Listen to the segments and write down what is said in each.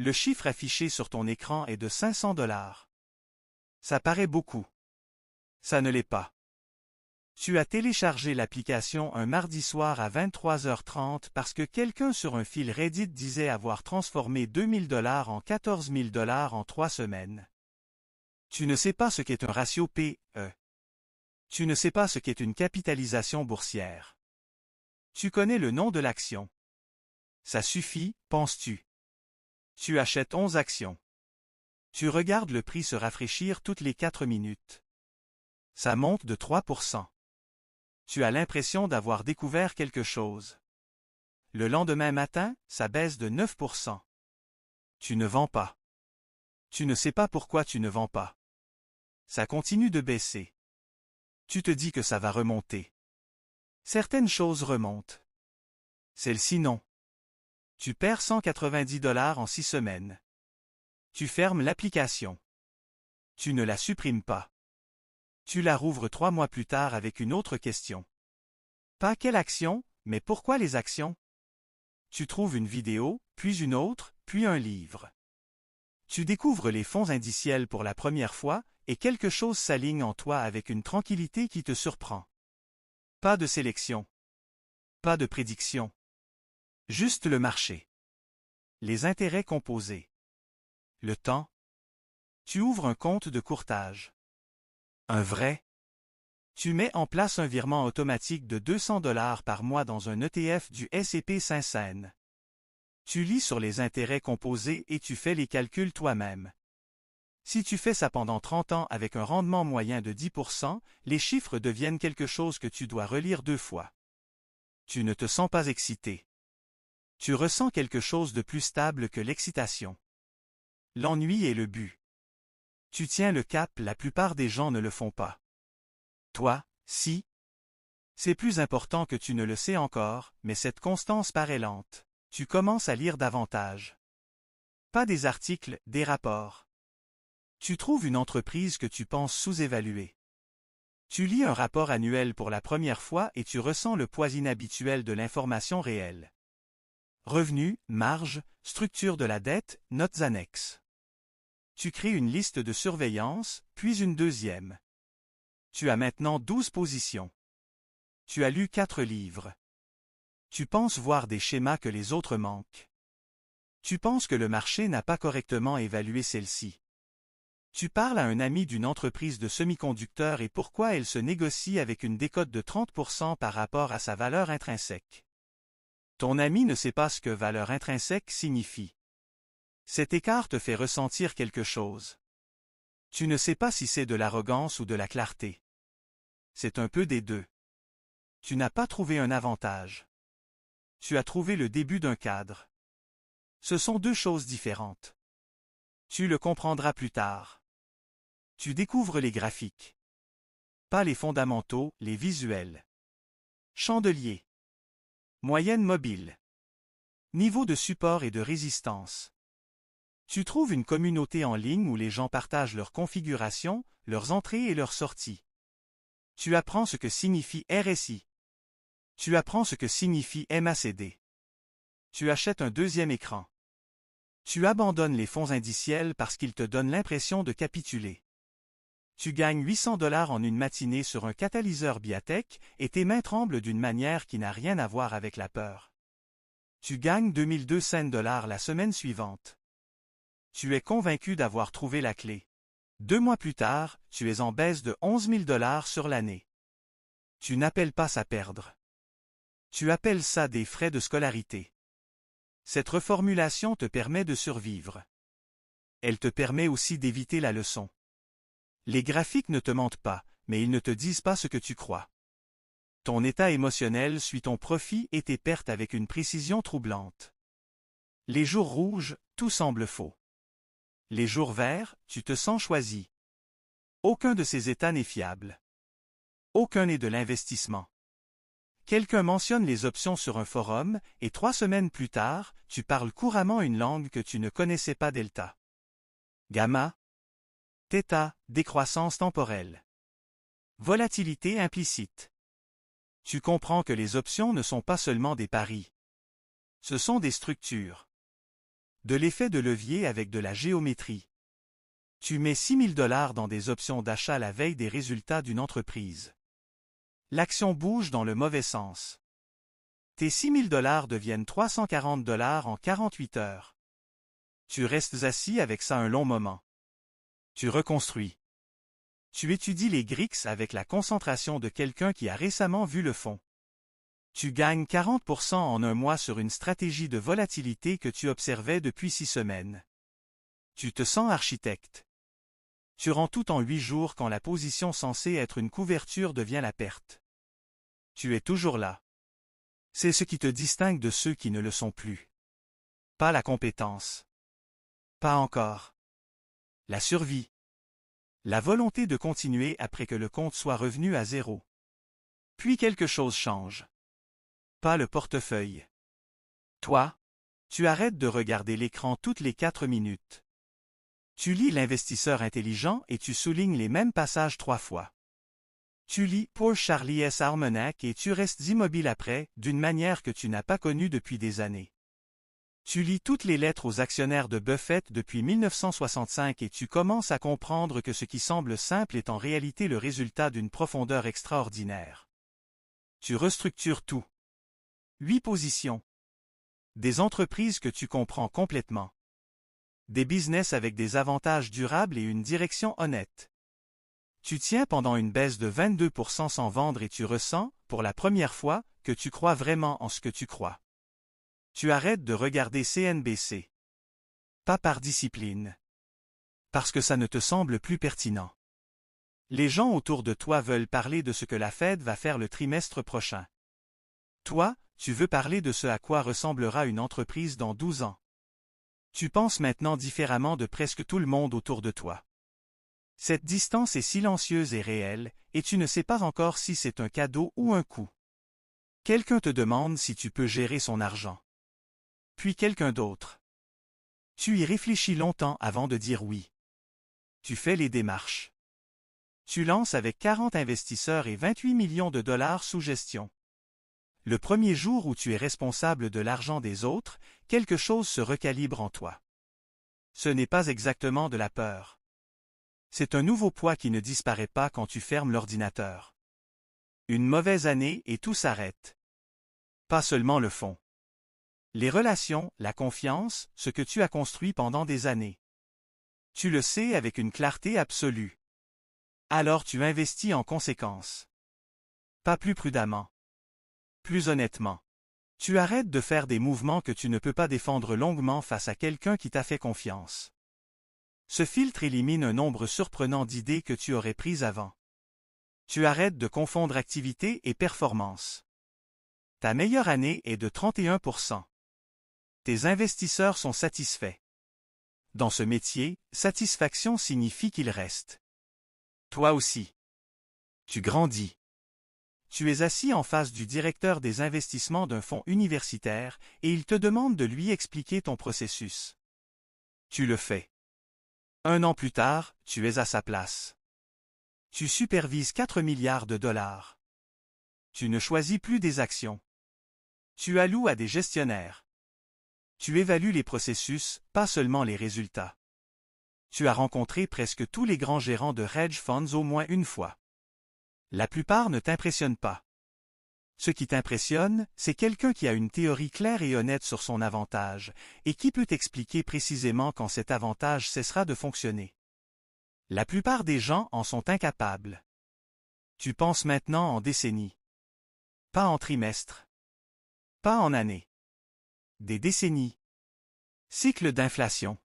Le chiffre affiché sur ton écran est de 500 $. Ça paraît beaucoup. Ça ne l'est pas. Tu as téléchargé l'application un mardi soir à 23h30 parce que quelqu'un sur un fil Reddit disait avoir transformé 2000 $ en 14 000 $ en 3 semaines. Tu ne sais pas ce qu'est un ratio P/E. Tu ne sais pas ce qu'est une capitalisation boursière. Tu connais le nom de l'action. Ça suffit, penses-tu. Tu achètes 11 actions. Tu regardes le prix se rafraîchir toutes les 4 minutes. Ça monte de 3%. Tu as l'impression d'avoir découvert quelque chose. Le lendemain matin, ça baisse de 9%. Tu ne vends pas. Tu ne sais pas pourquoi tu ne vends pas. Ça continue de baisser. Tu te dis que ça va remonter. Certaines choses remontent. Celle-ci non. Tu perds 190 $ en 6 semaines. Tu fermes l'application. Tu ne la supprimes pas. Tu la rouvres 3 mois plus tard avec une autre question. Pas quelle action, mais pourquoi les actions? Tu trouves une vidéo, puis une autre, puis un livre. Tu découvres les fonds indiciels pour la première fois, et quelque chose s'aligne en toi avec une tranquillité qui te surprend. Pas de sélection. Pas de prédiction. Juste le marché. Les intérêts composés. Le temps. Tu ouvres un compte de courtage. Un vrai. Tu mets en place un virement automatique de 200 $ par mois dans un ETF du S&P 500. Tu lis sur les intérêts composés et tu fais les calculs toi-même. Si tu fais ça pendant 30 ans avec un rendement moyen de 10%, les chiffres deviennent quelque chose que tu dois relire 2 fois. Tu ne te sens pas excité. Tu ressens quelque chose de plus stable que l'excitation. L'ennui est le but. Tu tiens le cap, la plupart des gens ne le font pas. Toi, si. C'est plus important que tu ne le sais encore, mais cette constance paraît lente. Tu commences à lire davantage. Pas des articles, des rapports. Tu trouves une entreprise que tu penses sous-évaluée. Tu lis un rapport annuel pour la première fois et tu ressens le poids inhabituel de l'information réelle. Revenus, marge, structure de la dette, notes annexes. Tu crées une liste de surveillance, puis une deuxième. Tu as maintenant 12 positions. Tu as lu 4 livres. Tu penses voir des schémas que les autres manquent. Tu penses que le marché n'a pas correctement évalué celle-ci. Tu parles à un ami d'une entreprise de semi-conducteurs et pourquoi elle se négocie avec une décote de 30% par rapport à sa valeur intrinsèque. Ton ami ne sait pas ce que valeur intrinsèque signifie. Cet écart te fait ressentir quelque chose. Tu ne sais pas si c'est de l'arrogance ou de la clarté. C'est un peu des deux. Tu n'as pas trouvé un avantage. Tu as trouvé le début d'un cadre. Ce sont deux choses différentes. Tu le comprendras plus tard. Tu découvres les graphiques. Pas les fondamentaux, les visuels. Chandelier. Moyenne mobile. Niveau de support et de résistance. Tu trouves une communauté en ligne où les gens partagent leurs configurations, leurs entrées et leurs sorties. Tu apprends ce que signifie RSI. Tu apprends ce que signifie MACD. Tu achètes un deuxième écran. Tu abandonnes les fonds indiciels parce qu'ils te donnent l'impression de capituler. Tu gagnes 800 $ en une matinée sur un catalyseur biotech et tes mains tremblent d'une manière qui n'a rien à voir avec la peur. Tu gagnes 2200 $ la semaine suivante. Tu es convaincu d'avoir trouvé la clé. 2 mois plus tard, tu es en baisse de 11 000 $ sur l'année. Tu n'appelles pas ça perdre. Tu appelles ça des frais de scolarité. Cette reformulation te permet de survivre. Elle te permet aussi d'éviter la leçon. Les graphiques ne te mentent pas, mais ils ne te disent pas ce que tu crois. Ton état émotionnel suit ton profit et tes pertes avec une précision troublante. Les jours rouges, tout semble faux. Les jours verts, tu te sens choisi. Aucun de ces états n'est fiable. Aucun n'est de l'investissement. Quelqu'un mentionne les options sur un forum, et 3 semaines plus tard, tu parles couramment une langue que tu ne connaissais pas delta. Gamma. Theta, décroissance temporelle. Volatilité implicite. Tu comprends que les options ne sont pas seulement des paris. Ce sont des structures. De l'effet de levier avec de la géométrie. Tu mets 6 000 $ dans des options d'achat la veille des résultats d'une entreprise. L'action bouge dans le mauvais sens. Tes 6 000 $ deviennent 340 $ en 48 heures. Tu restes assis avec ça un long moment. Tu reconstruis. Tu étudies les GRIX avec la concentration de quelqu'un qui a récemment vu le fond. Tu gagnes 40% en un mois sur une stratégie de volatilité que tu observais depuis 6 semaines. Tu te sens architecte. Tu rends tout en 8 jours quand la position censée être une couverture devient la perte. Tu es toujours là. C'est ce qui te distingue de ceux qui ne le sont plus. Pas la compétence. Pas encore. La survie. La volonté de continuer après que le compte soit revenu à zéro. Puis quelque chose change. Pas le portefeuille. Toi, tu arrêtes de regarder l'écran toutes les 4 minutes. Tu lis l'investisseur intelligent et tu soulignes les mêmes passages 3 fois. Tu lis Pour Charlie S. Almanac et tu restes immobile après, d'une manière que tu n'as pas connue depuis des années. Tu lis toutes les lettres aux actionnaires de Buffett depuis 1965 et tu commences à comprendre que ce qui semble simple est en réalité le résultat d'une profondeur extraordinaire. Tu restructures tout. 8 positions. Des entreprises que tu comprends complètement. Des business avec des avantages durables et une direction honnête. Tu tiens pendant une baisse de 22% sans vendre et tu ressens, pour la première fois, que tu crois vraiment en ce que tu crois. Tu arrêtes de regarder CNBC. Pas par discipline. Parce que ça ne te semble plus pertinent. Les gens autour de toi veulent parler de ce que la Fed va faire le trimestre prochain. Toi, tu veux parler de ce à quoi ressemblera une entreprise dans 12 ans. Tu penses maintenant différemment de presque tout le monde autour de toi. Cette distance est silencieuse et réelle, et tu ne sais pas encore si c'est un cadeau ou un coup. Quelqu'un te demande si tu peux gérer son argent. Puis quelqu'un d'autre. Tu y réfléchis longtemps avant de dire oui. Tu fais les démarches. Tu lances avec 40 investisseurs et 28 millions de $ sous gestion. Le premier jour où tu es responsable de l'argent des autres, quelque chose se recalibre en toi. Ce n'est pas exactement de la peur. C'est un nouveau poids qui ne disparaît pas quand tu fermes l'ordinateur. Une mauvaise année et tout s'arrête. Pas seulement le fond. Les relations, la confiance, ce que tu as construit pendant des années. Tu le sais avec une clarté absolue. Alors tu investis en conséquence. Pas plus prudemment. Plus honnêtement. Tu arrêtes de faire des mouvements que tu ne peux pas défendre longuement face à quelqu'un qui t'a fait confiance. Ce filtre élimine un nombre surprenant d'idées que tu aurais prises avant. Tu arrêtes de confondre activité et performance. Ta meilleure année est de 31%. Tes investisseurs sont satisfaits. Dans ce métier, satisfaction signifie qu'il reste. Toi aussi. Tu grandis. Tu es assis en face du directeur des investissements d'un fonds universitaire et il te demande de lui expliquer ton processus. Tu le fais. 1 an plus tard, tu es à sa place. Tu supervises 4 milliards de $. Tu ne choisis plus des actions. Tu alloues à des gestionnaires. Tu évalues les processus, pas seulement les résultats. Tu as rencontré presque tous les grands gérants de hedge funds au moins une fois. La plupart ne t'impressionnent pas. Ce qui t'impressionne, c'est quelqu'un qui a une théorie claire et honnête sur son avantage, et qui peut t'expliquer précisément quand cet avantage cessera de fonctionner. La plupart des gens en sont incapables. Tu penses maintenant en décennies. Pas en trimestres. Pas en années. Des décennies. Cycle d'inflation.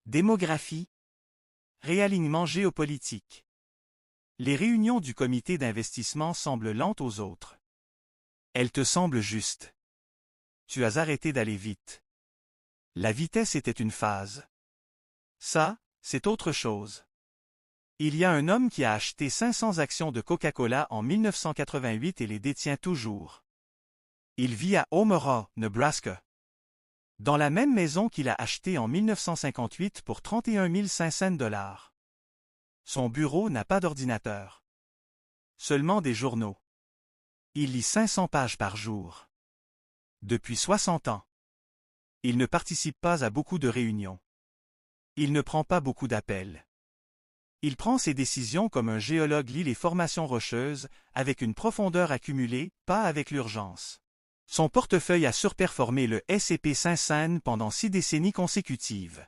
Démographie. Réalignement géopolitique. Les réunions du comité d'investissement semblent lentes aux autres. Elles te semblent justes. Tu as arrêté d'aller vite. La vitesse était une phase. Ça, c'est autre chose. Il y a un homme qui a acheté 500 actions de Coca-Cola en 1988 et les détient toujours. Il vit à Omaha, Nebraska. Dans la même maison qu'il a achetée en 1958 pour 31 500 $. Son bureau n'a pas d'ordinateur. Seulement des journaux. Il lit 500 pages par jour. Depuis 60 ans. Il ne participe pas à beaucoup de réunions. Il ne prend pas beaucoup d'appels. Il prend ses décisions comme un géologue lit les formations rocheuses, avec une profondeur accumulée, pas avec l'urgence. Son portefeuille a surperformé le S&P 500 pendant 6 décennies consécutives.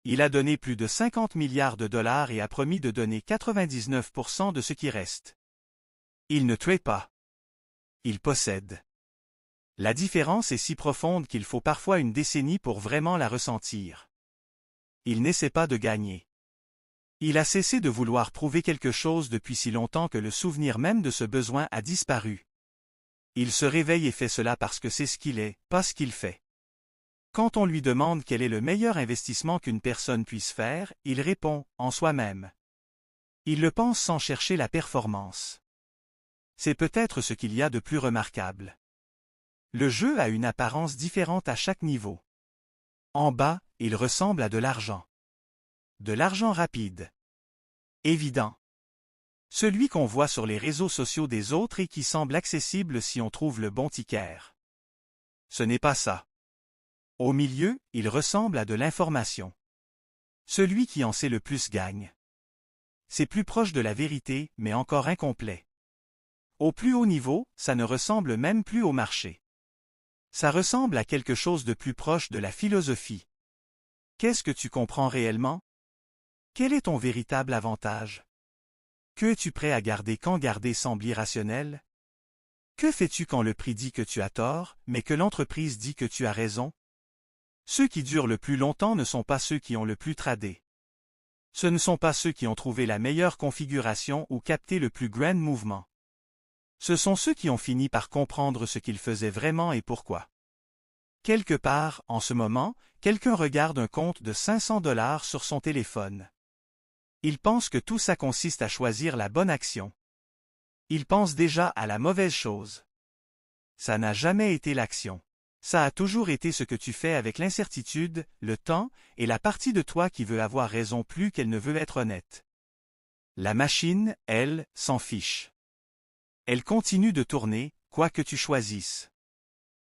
Il a donné plus de 50 milliards de dollars et a promis de donner 99% de ce qui reste. Il ne trade pas. Il possède. La différence est si profonde qu'il faut parfois une décennie pour vraiment la ressentir. Il n'essaie pas de gagner. Il a cessé de vouloir prouver quelque chose depuis si longtemps que le souvenir même de ce besoin a disparu. Il se réveille et fait cela parce que c'est ce qu'il est, pas ce qu'il fait. Quand on lui demande quel est le meilleur investissement qu'une personne puisse faire, il répond « en soi-même ». Il le pense sans chercher la performance. C'est peut-être ce qu'il y a de plus remarquable. Le jeu a une apparence différente à chaque niveau. En bas, il ressemble à de l'argent. De l'argent rapide. Évident. Celui qu'on voit sur les réseaux sociaux des autres et qui semble accessible si on trouve le bon ticker. Ce n'est pas ça. Au milieu, il ressemble à de l'information. Celui qui en sait le plus gagne. C'est plus proche de la vérité, mais encore incomplet. Au plus haut niveau, ça ne ressemble même plus au marché. Ça ressemble à quelque chose de plus proche de la philosophie. Qu'est-ce que tu comprends réellement? Quel est ton véritable avantage? Que es-tu prêt à garder quand garder semble irrationnel? Que fais-tu quand le prix dit que tu as tort, mais que l'entreprise dit que tu as raison? Ceux qui durent le plus longtemps ne sont pas ceux qui ont le plus tradé. Ce ne sont pas ceux qui ont trouvé la meilleure configuration ou capté le plus grand mouvement. Ce sont ceux qui ont fini par comprendre ce qu'ils faisaient vraiment et pourquoi. Quelque part, en ce moment, quelqu'un regarde un compte de 500 $ sur son téléphone. Il pense que tout ça consiste à choisir la bonne action. Il pense déjà à la mauvaise chose. Ça n'a jamais été l'action. Ça a toujours été ce que tu fais avec l'incertitude, le temps, et la partie de toi qui veut avoir raison plus qu'elle ne veut être honnête. La machine, elle, s'en fiche. Elle continue de tourner, quoi que tu choisisses.